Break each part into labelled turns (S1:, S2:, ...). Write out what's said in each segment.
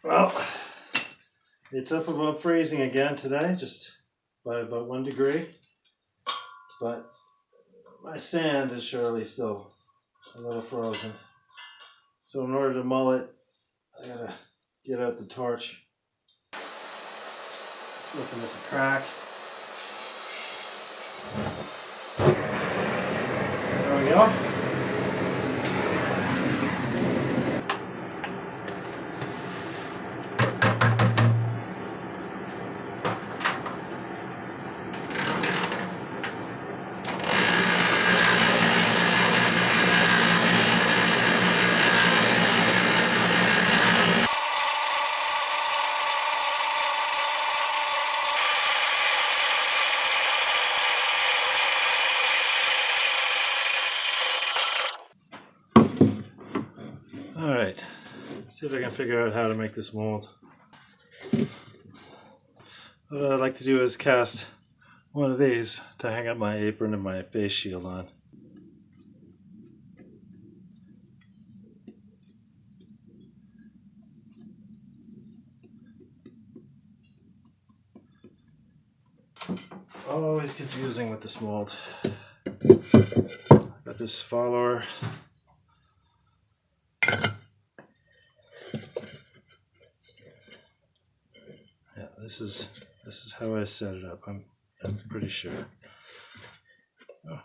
S1: Well, it's up above freezing again today, just by about 1 degree. But my sand is surely still a little frozen. So in order to mull it, I gotta get out the torch. Just looking at a crack. There we go. Alright, see if I can figure out how to make this mold. What I'd like to do is cast one of these to hang up my apron and my face shield on. Always confusing with this mold. Got this follower. Yeah, this is how I set it up. I'm pretty sure. Oh,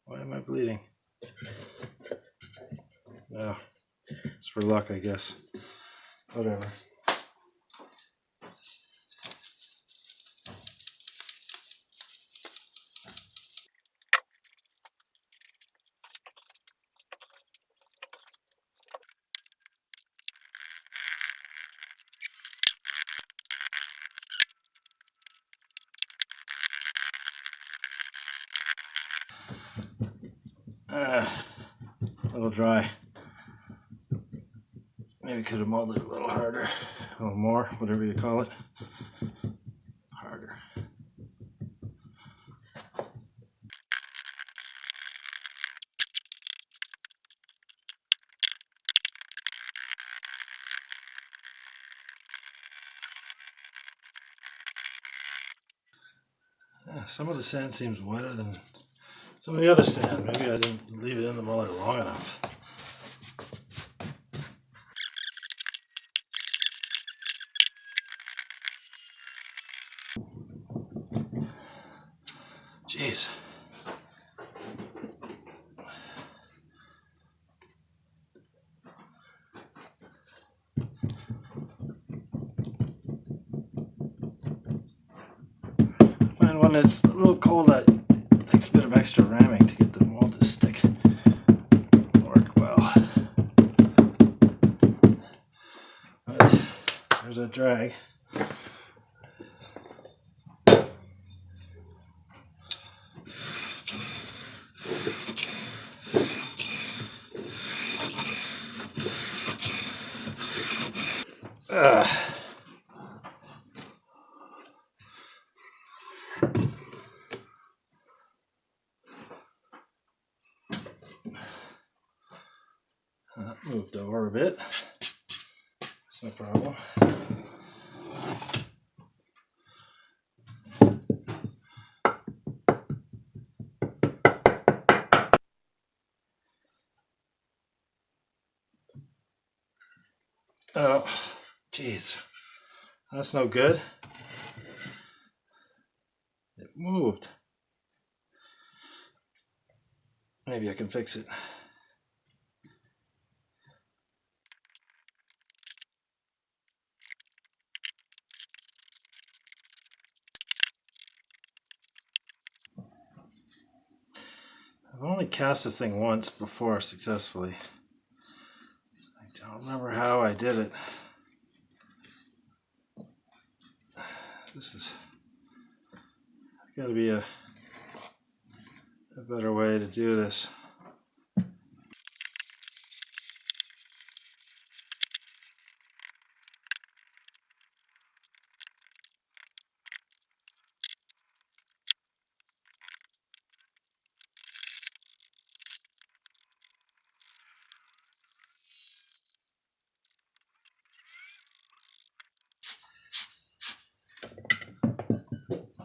S1: why am I bleeding? No, it's for luck, I guess. Whatever. A little dry. Maybe could have molded it a little harder, a little more, whatever you call it. Harder. Yeah, some of the sand seems wetter than some of the other sand. Maybe I didn't leave it in the muller long enough. Jeez. And when it's a little cold, it takes a bit of extra ramming to get the mold to stick. Work well. But there's a drag. That moved over a bit. That's no problem. Oh, jeez. That's no good. It moved. Maybe I can fix it. I've only cast this thing once before successfully. I don't remember how I did it. This is got to be a better way to do this.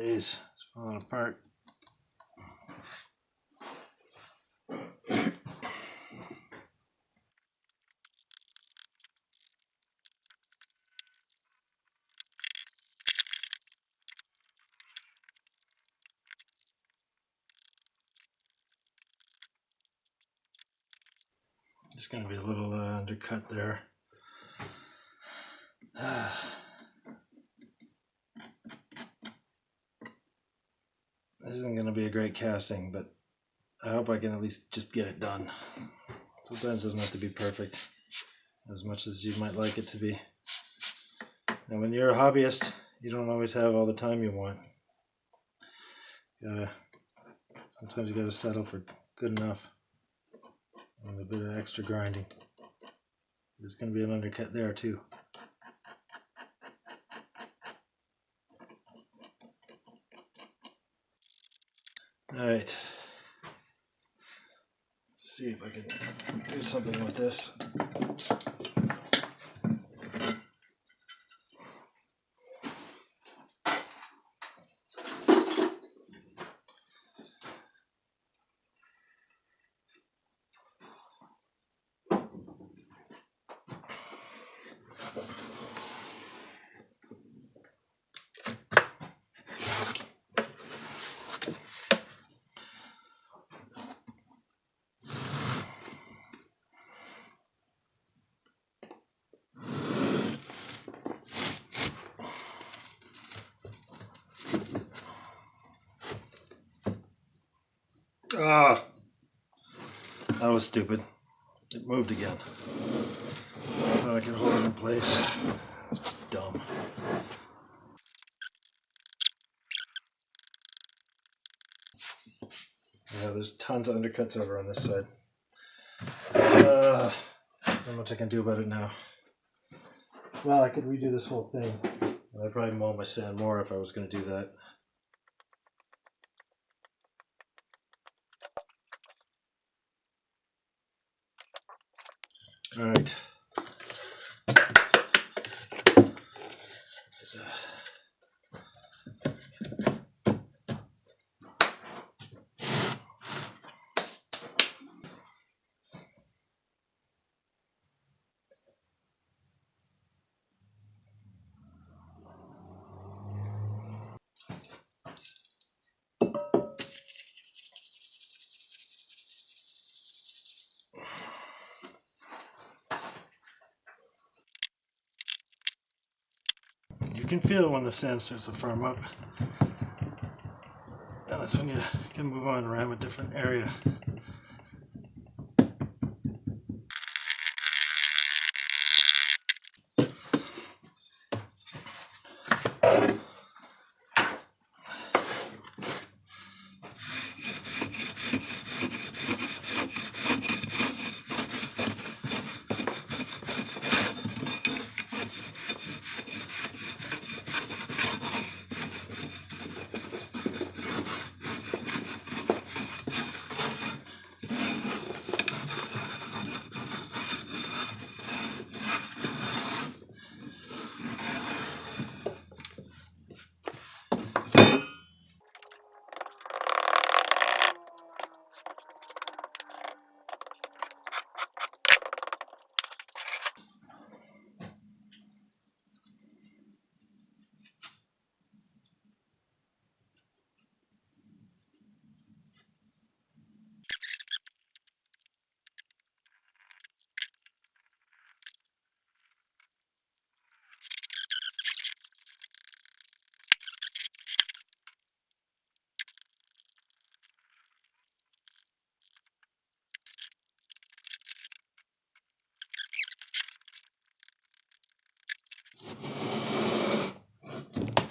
S1: Jeez, it's falling apart. Just going to be a little undercut there. This isn't going to be a great casting, but I hope I can at least just get it done. Sometimes it doesn't have to be perfect, as much as you might like it to be. And when you're a hobbyist, you don't always have all the time you want. Sometimes you gotta settle for good enough and a bit of extra grinding. There's gonna be an undercut there too. Alright. Let's see if I can do something with this. Ah, that was stupid. It moved again. I thought I could hold it in place. It's just dumb. Yeah, there's tons of undercuts over on this side. I don't know what I can do about it now. Well, I could redo this whole thing. I'd probably mold my sand more if I was going to do that. All right. You can feel when the sand starts to firm up. And that's when you can move on around a different area.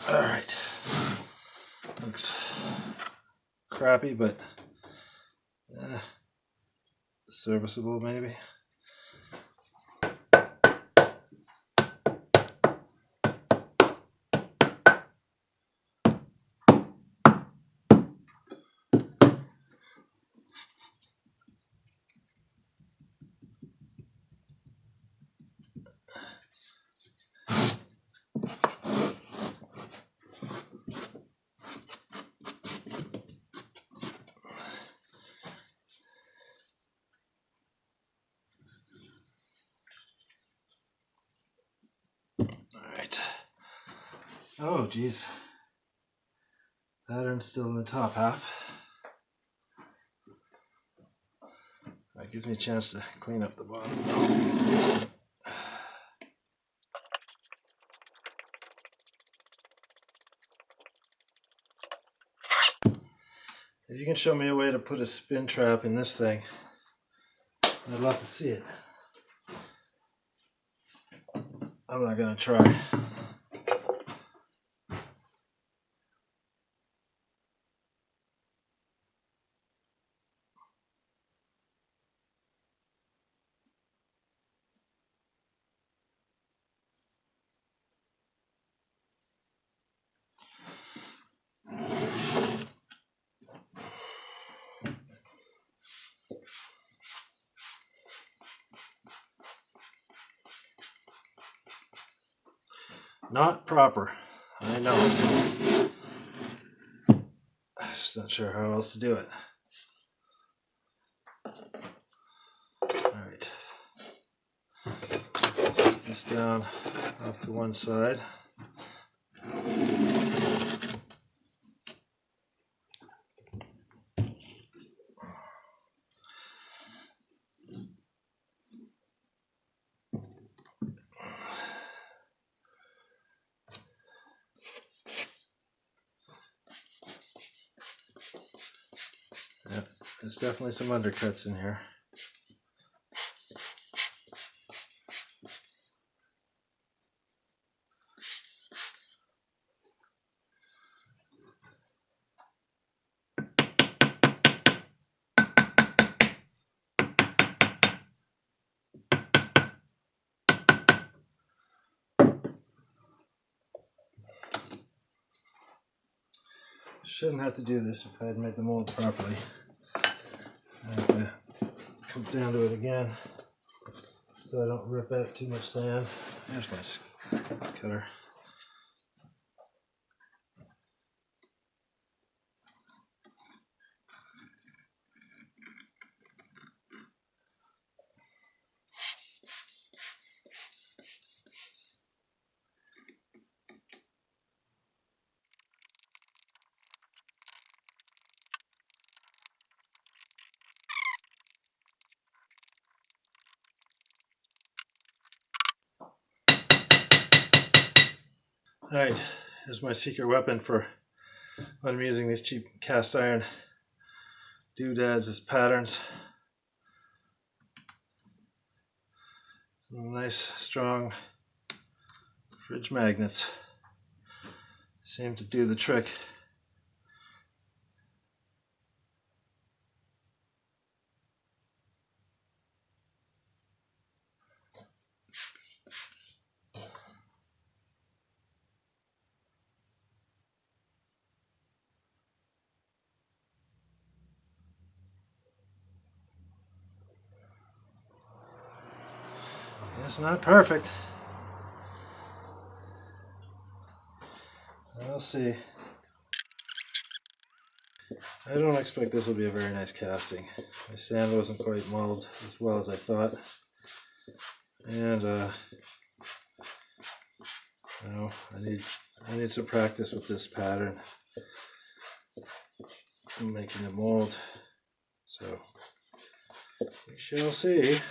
S1: All right. Looks crappy, but serviceable maybe. Oh, geez. Pattern's still in the top half. That gives me a chance to clean up the bottom. If you can show me a way to put a spin trap in this thing, I'd love to see it. I'm not gonna try. Not proper, I know. I'm just not sure how else to do it. Alright. Set this down off to one side. Yep, there's definitely some undercuts in here. Shouldn't have to do this if I had made the mold properly. I have to come down to it again so I don't rip out too much sand. There's my cutter. Alright, here's my secret weapon for when I'm using these cheap cast iron doodads as patterns. Some nice strong fridge magnets seem to do the trick. It's not perfect. We'll see. I don't expect this will be a very nice casting. My sand wasn't quite mulled as well as I thought. And I need some practice with this pattern. I'm making a mold. So we shall see.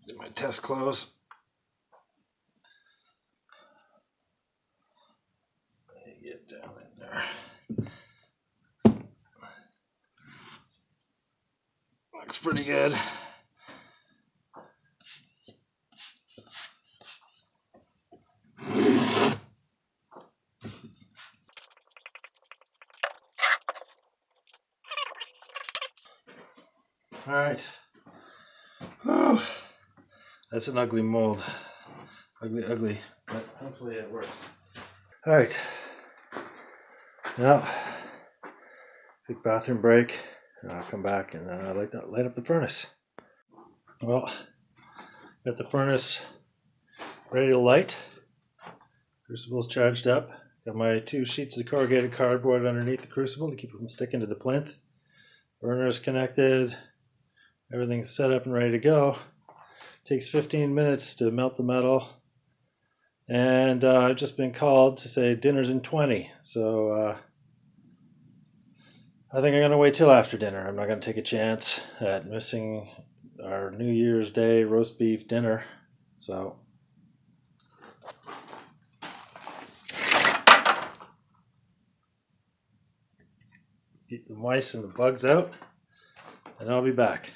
S1: Get my test close. Get down in there. Looks pretty good. All right. Whew. That's an ugly mold. Ugly, but hopefully it works. All right. Now, quick bathroom break, and I'll come back and light up the furnace. Well, got the furnace ready to light. Crucible's charged up. Got my 2 sheets of corrugated cardboard underneath the crucible to keep it from sticking to the plinth. Burner's connected. Everything's set up and ready to go. Takes 15 minutes to melt the metal. And I've just been called to say dinner's in 20. So I think I'm going to wait till after dinner. I'm not going to take a chance at missing our New Year's Day roast beef dinner. So keep the mice and the bugs out, and I'll be back.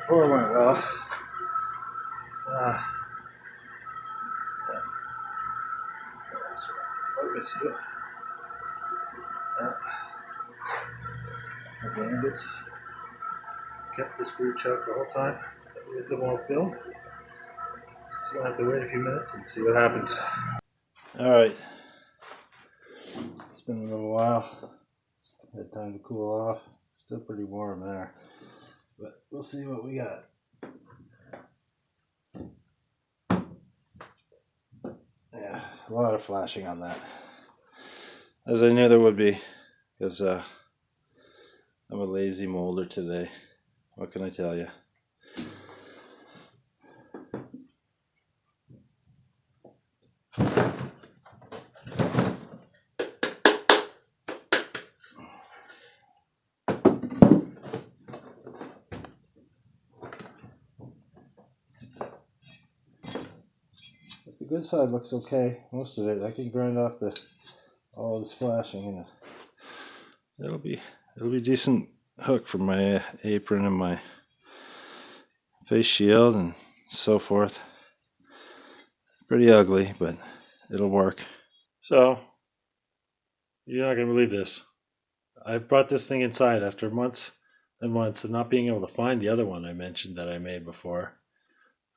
S1: Pour went well. Focus you. The bandits kept this brew chuck the whole time. Get them all filled. Just gonna have to wait a few minutes and see what happens. Alright. It's been a little while. Had time to cool off. Still pretty warm there. But we'll see what we got. Yeah, a lot of flashing on that. As I knew there would be, because I'm a lazy molder today. What can I tell you? The good side looks okay, most of it. I can grind off all this flashing, and it'll be decent hook for my apron and my face shield and so forth. Pretty ugly, but it'll work. So, you're not gonna believe this. I brought this thing inside after months and months of not being able to find the other one I mentioned that I made before.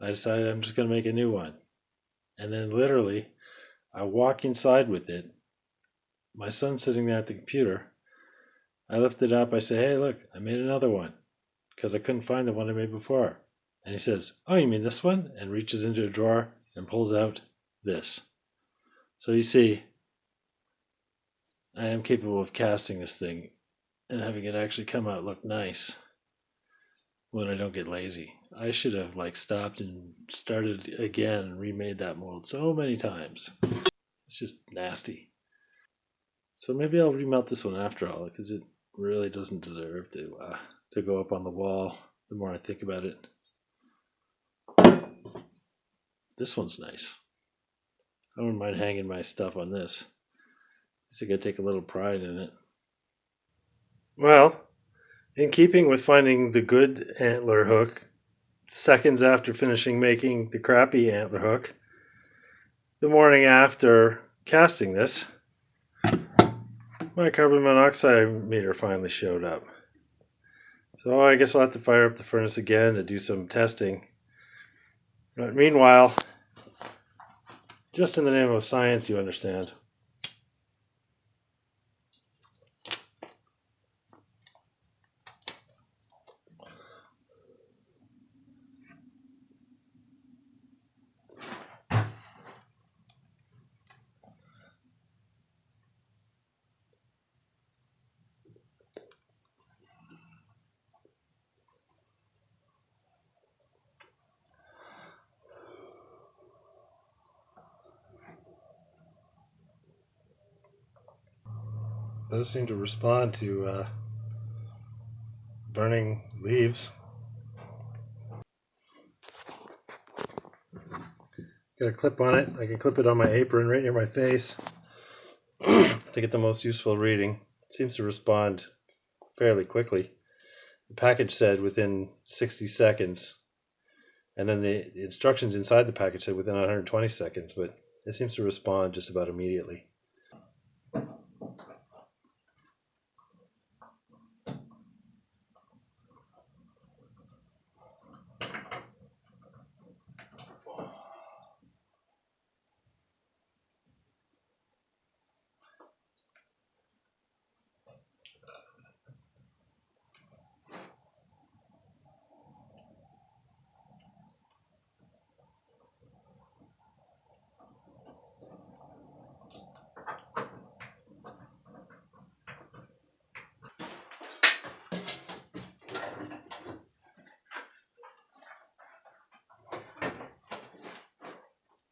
S1: I decided I'm just gonna make a new one. And then literally, I walk inside with it. My son's sitting there at the computer. I lift it up. I say, hey, look, I made another one. Because I couldn't find the one I made before. And he says, oh, you mean this one? And reaches into a drawer and pulls out this. So you see, I am capable of casting this thing and having it actually come out look nice when I don't get lazy. I should have stopped and started again and remade that mold so many times. It's just nasty. So maybe I'll remelt this one after all, because it really doesn't deserve to go up on the wall the more I think about it. This one's nice. I wouldn't mind hanging my stuff on this. I think I take a little pride in it. Well, in keeping with finding the good antler hook, seconds after finishing making the crappy antler hook, the morning after casting this, my carbon monoxide meter finally showed up. So I guess I'll have to fire up the furnace again to do some testing. But meanwhile, just in the name of science, you understand. It does seem to respond to burning leaves. Got a clip on it. I can clip it on my apron right near my face to get the most useful reading. It seems to respond fairly quickly. The package said within 60 seconds, and then the instructions inside the package said within 120 seconds, but it seems to respond just about immediately.